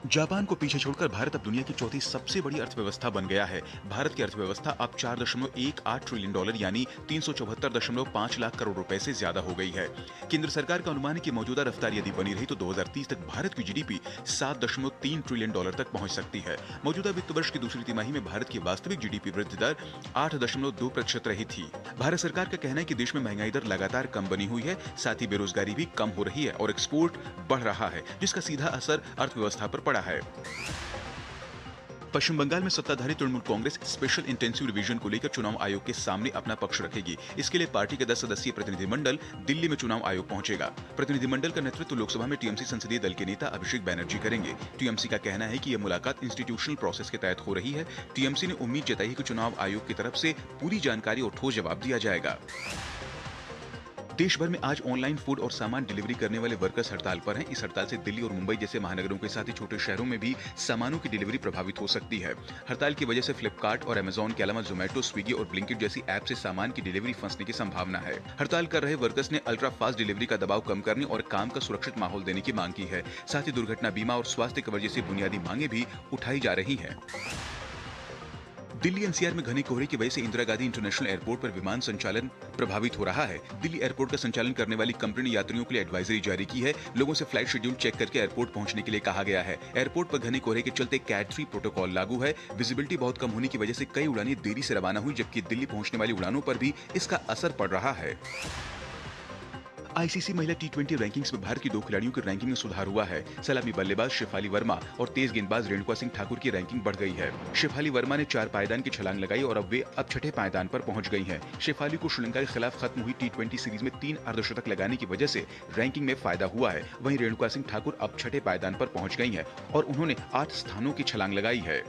Japan को पीछे छोड़कर भारत अब दुनिया की चौथी सबसे बड़ी अर्थव्यवस्था बन गया है। भारत की अर्थव्यवस्था अब 4.18 ट्रिलियन डॉलर यानी 374.5 लाख करोड़ रुपए से ज्यादा हो गई है। केंद्र सरकार का अनुमान है कि मौजूदा रफ्तार यदि बनी रही तो 2030 तक भारत की जीडीपी 7.3 ट्रिलियन डॉलर तक पहुंच सकती है। मौजूदा वित्त वर्ष की दूसरी तिमाही में भारत की वास्तविक जीडीपी वृद्धि दर 8.2% रही थी। भारत सरकार का कहना है कि देश में महंगाई दर लगातार कम बनी हुई है, साथ ही बेरोजगारी भी कम हो रही है और एक्सपोर्ट बढ़ रहा है, जिसका सीधा असर अर्थव्यवस्था पर पड़ा है। पश्चिम बंगाल में सत्ताधारी Trinamool Congress special intensive revision को लेकर चुनाव आयोग के सामने अपना पक्ष रखेगी। इसके लिए पार्टी के 10 सदस्यीय प्रतिनिधिमंडल दिल्ली में चुनाव आयोग पहुंचेगा। प्रतिनिधिमंडल का नेतृत्व लोकसभा में टीएमसी संसदीय दल के नेता अभिषेक बैनर्जी करेंगे। टीएमसी का कहना है कि यह मुलाकात इंस्टीट्यूशनल प्रोसेस के तहत हो रही है। टीएमसी ने उम्मीद जताई है कि चुनाव आयोग की तरफ से पूरी जानकारी और ठोस जवाब दिया जाएगा। देश भर में आज ऑनलाइन फूड और सामान डिलीवरी करने वाले वर्कर्स हड़ताल पर हैं। इस हड़ताल से दिल्ली और मुंबई जैसे महानगरों के साथ ही छोटे शहरों में भी सामानों की डिलीवरी प्रभावित हो सकती है। हड़ताल की वजह से फ्लिपकार्ट और अमेजॉन के अलावा जोमेटो, स्विगी और ब्लिंकिट जैसी ऐप से सामान की डिलीवरी फंसने की संभावना है। हड़ताल कर रहे वर्कर्स ने अल्ट्रा फास्ट डिलीवरी का दबाव कम करने और काम का सुरक्षित माहौल देने की मांग की है। साथ ही दुर्घटना बीमा और स्वास्थ्य कवर जैसी बुनियादी मांगे भी उठाई जा रही हैं। दिल्ली एनसीआर में घने कोहरे की वजह से इंदिरा गांधी इंटरनेशनल एयरपोर्ट पर विमान संचालन प्रभावित हो रहा है। दिल्ली एयरपोर्ट का संचालन करने वाली कंपनी ने यात्रियों के लिए एडवाइजरी जारी की है। लोगों से फ्लाइट शेड्यूल चेक करके एयरपोर्ट पहुंचने के लिए कहा गया है। एयरपोर्ट पर घने कोहरे के चलते कैट 3 प्रोटोकॉल लागू है। विजिबिलिटी बहुत कम होने की वजह से कई उड़ानें देरी से रवाना हुई, जबकि दिल्ली पहुंचने वाली उड़ानों पर भी इसका असर पड़ रहा है। आईसीसी महिला टी20 रैंकिंग्स में भारत की 2 खिलाड़ियों की रैंकिंग में सुधार हुआ है। सलामी बल्लेबाज शेफाली वर्मा और तेज गेंदबाज रेणुका सिंह ठाकुर की रैंकिंग बढ़ गई है। शेफाली वर्मा ने 4 पायदान की छलांग लगाई और अब वे छठे पायदान पर पहुंच गई हैं। शेफाली को श्रीलंका के खिलाफ खत्म हुई टी20 सीरीज में 3 अर्धशतक लगाने की वजह से रैंकिंग में फायदा हुआ है। वहीं रेणुका सिंह ठाकुर अब छठे पायदान पर पहुंच गई हैं और उन्होंने 8 स्थानों की छलांग लगाई है।